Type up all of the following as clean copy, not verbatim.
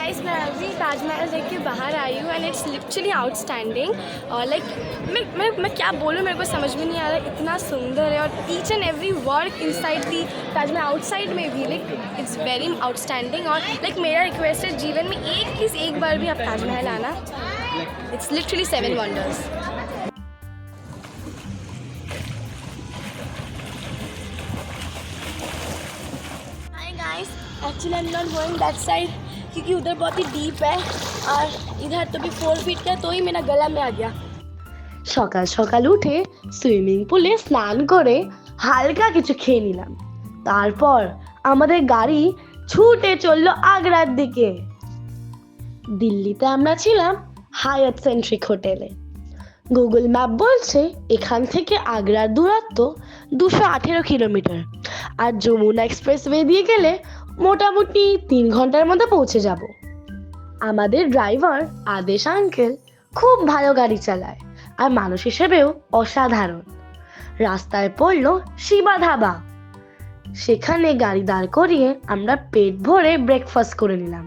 Guys मैं अभी ताजमहल देख के बाहर आई हूँ एंड इट्स लिटरली आउटस्टैंडिंग। और लाइक मैं क्या बोलूँ, मेरे को समझ में नहीं आ रहा, इतना सुंदर है। और each and every work inside the Taj Mahal, outside में भी लाइक इट्स वेरी आउटस्टैंडिंग। और लाइक मेरा रिक्वेस्ट है, जीवन में एक बार भी आप ताजमहल आना। It's literally 7 wonders. Hi guys, actually I am not going that side क्योंकि उधर बहुत ही डीप है और इधर तो भी 4 फीट का, तो ही मेरा गला में आ गया। সকাল সকাল উঠে সুইমিং পুলে স্নান করে হালকা কিছু খেয়ে নিলাম। তারপর আমাদের গাড়ি ছুটে চললো আগ্রার দিকে। দিল্লিতে আমরা ছিলাম হায়াত সেন্ট্রিক হোটেলে। গুগল ম্যাপ বলছে এখান থেকে আগ্রার দূরত্ব 218 কিলোমিটার, আর যমুনা এক্সপ্রেসওয়ে দিয়ে গেলে মোটামুটি 3 ঘন্টার মধ্যে পৌঁছে যাব। আমাদের ড্রাইভার আদেশ আঙ্কেল খুব ভালো গাড়ি চালায় আর মানুষ হিসেবেও অসাধারণ। রাস্তায় পড়লো শিবা ধাবা, সেখানে গাড়ি দাঁড় করিয়ে আমরা পেট ভরে ব্রেকফাস্ট করে নিলাম।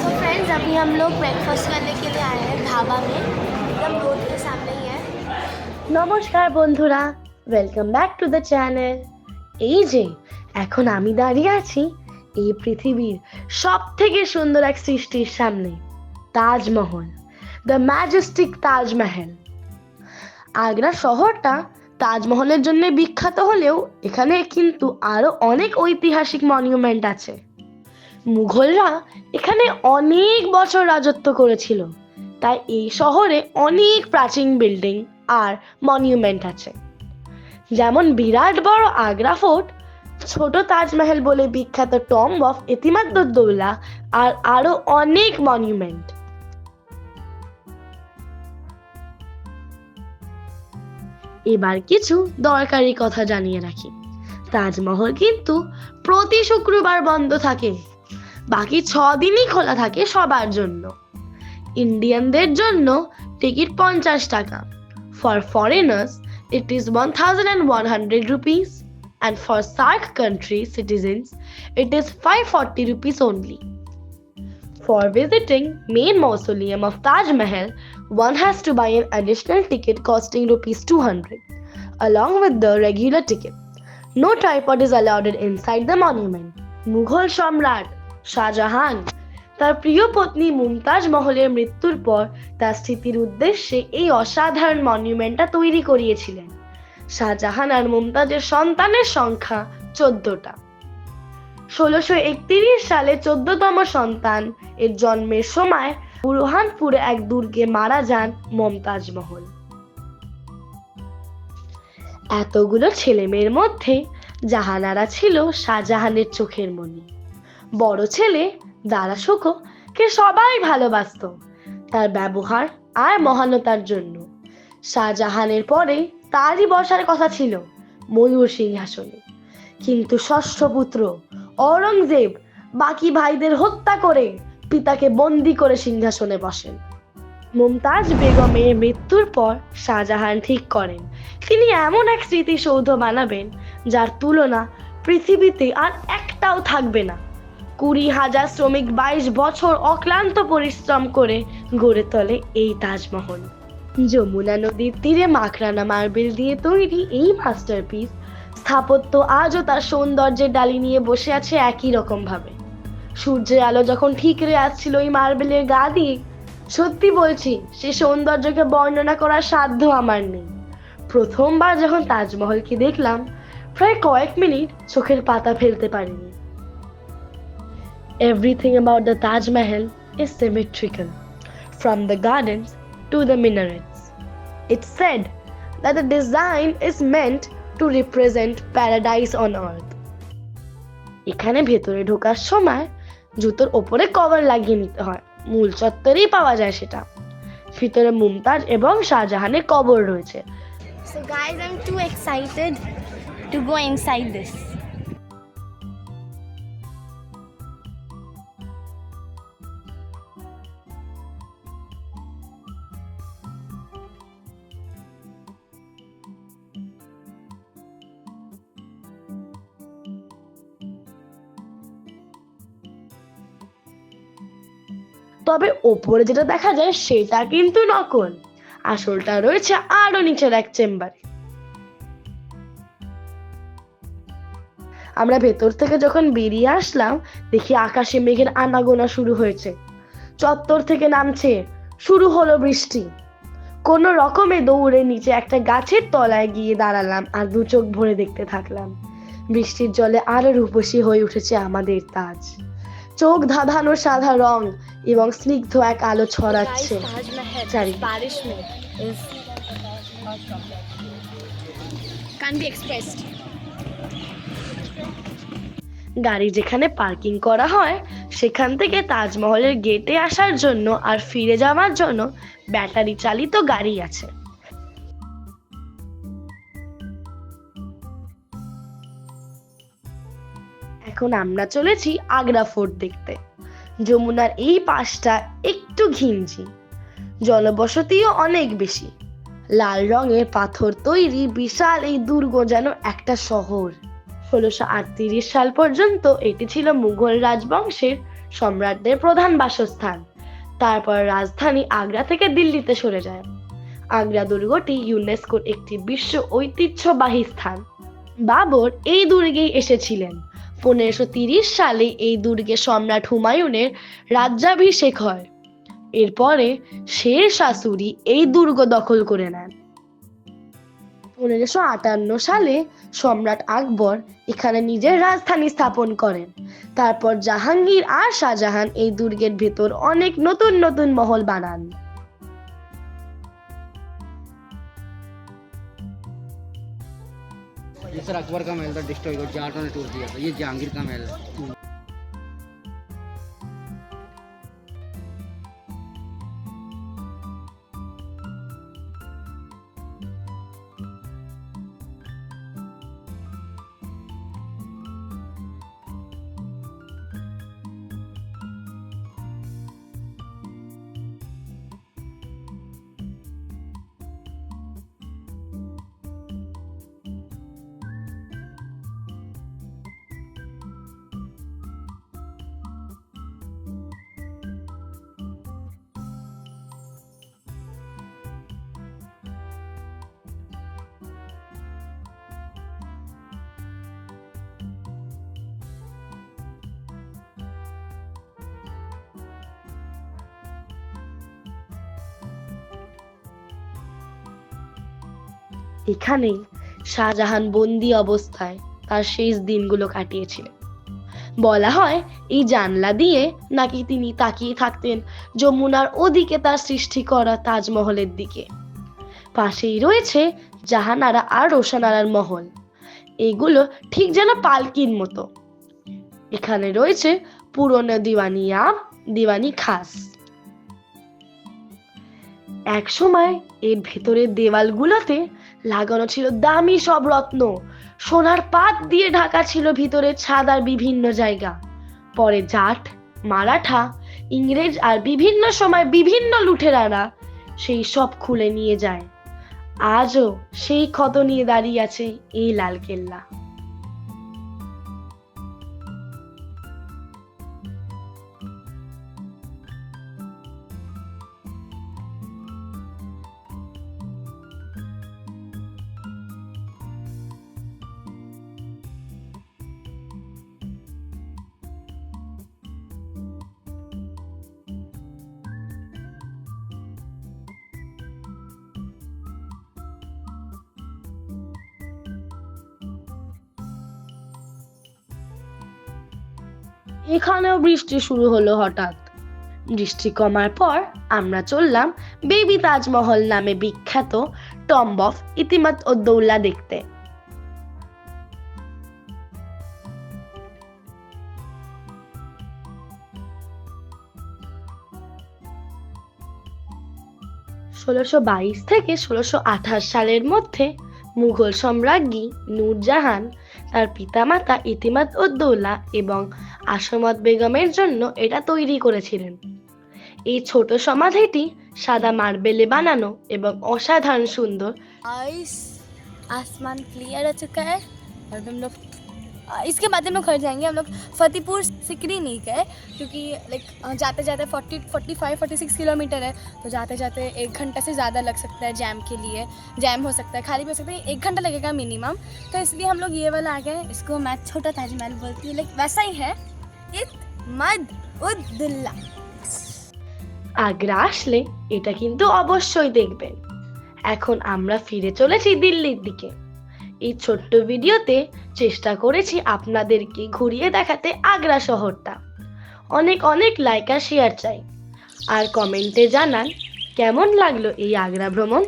तो फ्रेंड्स अभी हम लोग ब्रेकफास्ट करने के लिए आए हैं ढाबा में, एकदम रोड के सामने ही है। নমস্কার বন্ধুরা, welcome back to the channel. এই যে এখন আমি দাঁড়িয়ে আছি এই পৃথিবীর সব থেকে সুন্দর এক সৃষ্টির সামনে, তাজমহল, দ্য ম্যাজেস্টিক তাজমহল। আগ্রা শহরটা তাজমহলের জন্য বিখ্যাত হলেও এখানে কিন্তু আরো অনেক ঐতিহাসিক মনিউমেন্ট আছে। মুঘলরা এখানে অনেক বছর রাজত্ব করেছিল, তাই এই শহরে অনেক প্রাচীন বিল্ডিং আর মনিউমেন্ট আছে। যেমন বিরাট বড় আগ্রা ফোর্ট, ছোট তাজমহল বলে বিখ্যাত টম্ব অফ ইতিমাদ-উদ-দৌলা, আর আরো অনেক মনিউমেন্ট। এবার কিছু দরকারি কথা জানিয়ে রাখি। তাজমহল কিন্তু প্রতি শুক্রবার বন্ধ থাকে, বাকি 6 দিনই খোলা থাকে সবার জন্য। ইন্ডিয়ানদের জন্য টিকিট 50 টাকা, for foreigners it is 1100 rupees, and for SAARC country citizens it is 540 rupees only. For visiting main mausoleum of Taj Mahal, one has to buy an additional ticket costing rupees 200 along with the regular ticket. No tripod is allowed inside the monument. Mughal সম্রাট শাহজাহান তার প্রিয় পত্নী মুমতাজ মহলের মৃত্যুর পর তার স্মৃতির উদ্দেশ্যে এই অসাধারণ মনিউমেন্টটা তৈরি করিয়েছিলেন। শাহজাহান আর মুমতাজের সন্তানের সংখ্যা 14টা। 1631 সালে 14তম সন্তান এর জন্মের সময় বুরহানপুরে এক দুর্গে মারা যান মমতাজ মহল। এতগুলো ছেলে মেয়ের মধ্যে জাহানারা ছিল শাহজাহানের চোখের মণি। বড় ছেলে দারা শুকোকে সবাই ভালোবাসতো তার ব্যবহার আর মহানতার জন্য। শাহজাহানের পরে তারই বসার কথা ছিল ময়ূর সিংহাসনে, কিন্তু ষষ্ঠ পুত্র অরঙ্গজেব বাকি ভাইদের হত্যা করে পিতাকে বন্দি করে সিংহাসনে বসেন। মুমতাজ বেগমের মৃত্যুর পর শাহজাহান ঠিক করেন তিনি এমন এক স্মৃতিসৌধ বানাবেন যার তুলনা পৃথিবীতে আর একটাও থাকবে না। 20,000 শ্রমিক 22 বছর অক্লান্ত পরিশ্রম করে গড়ে তোলে এই তাজমহল। যমুনা নদীর তীরে মাখরানা মার্বেল দিয়ে তৈরি এই মাস্টারপিস স্থাপত্য আজও তার সৌন্দর্যের ডালি নিয়ে বসে আছে একই রকম ভাবে। সূর্যের আলো যখন ঠিকরে আসছিল এই মার্বেলের গা দিয়ে, সত্যি বলছি সে সৌন্দর্যকে বর্ণনা করার সাধ্য আমার নেই। প্রথমবার যখন তাজমহলকে দেখলাম প্রায় কয়েক মিনিট চোখের পাতা ফেলতে পারিনি। Everything about the Taj Mahal is symmetrical, from the gardens to the minarets. It's said that the design is meant to represent paradise on earth. এখানে ভেতরে ঢোকার সময় জুতোর ওপরে কভার লাগিয়ে নিতে হয়, মূল চত্বরেই পাওয়া যায় সেটা। ভিতরে মুমতাজ এবং শাহজাহানের কবর রয়েছে। So guys, I'm too excited to go inside this. তবে ওপরে যেটা দেখা যায় সেটা কিন্তু নকল, আসলটা রয়েছে আরো নিচের এক চেম্বারে। আমরা ভেতর থেকে যখন বেরিয়ে আসলাম, দেখি আকাশে মেঘের আনাগোনা শুরু হয়েছে, চত্বর থেকে নামছে, শুরু হলো বৃষ্টি। কোনো রকমে দৌড়ে নিচে একটা গাছের তলায় গিয়ে দাঁড়ালাম আর দু চোখ ভরে দেখতে থাকলাম। বৃষ্টির জলে আরো রূপসী হয়ে উঠেছে আমাদের তাজ। চোখ ধাঁধানো সাদা রং এবং স্নিগ্ধ এক আলো ছড়াচ্ছে চারিদিকে। बारिश में is can't be expressed. গাড়ি যেখানে পার্কিং করা হয় সেখান থেকে তাজমহলের গেটে আসার জন্য আর ফিরে যাওয়ার জন্য ব্যাটারি চালিত গাড়ি আছে। এখন আমরা চলেছি আগ্রা ফোর্ট দেখতে। যমুনার এই পাশটা একটু ঘিঞ্জি, জনবসতিও অনেক বেশি। লাল রঙের পাথর তৈরি বিশাল এই দুর্গ যেন একটা শহর। 1638 সাল পর্যন্ত এটি ছিল মুঘল রাজবংশের সম্রাটদের প্রধান বাসস্থান। তারপর রাজধানী আগ্রা থেকে দিল্লিতে সরে যায়। আগ্রা দুর্গটি ইউনেস্কোর একটি বিশ্ব ঐতিহ্যবাহী স্থান। বাবর এই দুর্গেই এসেছিলেন। 1530 সালে এই দুর্গে সম্রাট হুমায়ুনের রাজ্যাভিষেক হয়। এরপরে শের শাহ সূরি এই দুর্গ দখল করে নেন। 1558 সালে সম্রাট আকবর এখানে নিজের রাজধানী স্থাপন করেন। তারপর জাহাঙ্গীর আর শাহজাহান এই দুর্গের ভেতর অনেক নতুন নতুন মহল বানান। ये सर अकबर का महल था, डिस्ट्रॉय कर जाटों ने तोड़ दिया था। ये जहांगीर का महल है। এখানেই শাহজাহান বন্দি অবস্থায় তার শেষ দিনগুলো কাটিয়েছিলেন। বলা হয় এই জানলা দিয়ে নাকি তিনি তাকিয়ে থাকতেন যমুনার ওদিকে তার সৃষ্টি করা তাজমহলের দিকে। পাশেই রয়েছে জাহানারা আর রোশনারার মহল। এগুলো ঠিক যেন পালকির মতো। এখানে রয়েছে পুরনো দিওয়ানি আম, দিওয়ানি খাস। এক সময় এর ভেতরের দেওয়ালগুলোতে লাগানো ছিল দামি সব রত্ন, সোনার পাত দিয়ে ঢাকা ছিল ভিতরের ছাদ আর বিভিন্ন জায়গা। পরে জাট, মারাঠা, ইংরেজ আর বিভিন্ন সময় বিভিন্ন লুঠেরারা সেই সব খুলে নিয়ে যায়। আজও সেই ক্ষত নিয়ে দাঁড়িয়ে আছে এই লালকেল্লা। এখানেও বৃষ্টি শুরু হলো হঠাৎ। বৃষ্টি কমার পর আমরা চললাম বেবি তাজমহল নামে বিখ্যাত টম্ব অফ ইতিমাদ উদ-দৌলা দেখতে। ষোলোশো 22 থেকে 1628 সালের মধ্যে মুঘল সম্রাজ্ঞী নূরজাহান তার পিতামাতা ইতিমাদ উদ-দৌলা এবং আসমত বেগমের জন্য এটা তৈরি করেছিলেন। এই ছোট সমাধিটি সাদা মার্বেলে বানানো এবং অসাধারণ সুন্দর। आसमान क्लियर हो चुका है और हम लोग इसके बाद हम लोग घर जाएंगे। हम लोग फतेहपुर सिकरी नहीं गए क्योंकि लाइक जाते जाते 45-46 किलोमीटर है, तो जाते जाते 1 घंटा से ज़्यादा लग सकता है जैम के लिए। जैम हो सकता है, खाली भी हो सकता है, 1 घंटा लगेगा मिनिमम। तो इसलिए हम लोग ये वाला आ गए। इसको मैं छोटा ताजमहल बोलती हूँ, लाइक वैसा ही है, इत्माद-उद-दौला। আগ্রা আসলে এটা কিন্তু অবশ্যই দেখবেন। এখন আমরা ফিরে চলেছি দিল্লির দিকে। এই ছোট্ট ভিডিওতে চেষ্টা করেছি আপনাদেরকে ঘুরিয়ে দেখাতে আগ্রা শহরটা। অনেক অনেক লাইক আর শেয়ার চাই, আর কমেন্টে জানান কেমন লাগলো এই আগ্রা ভ্রমণ।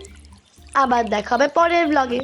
আবার দেখা হবে পরের ব্লগে।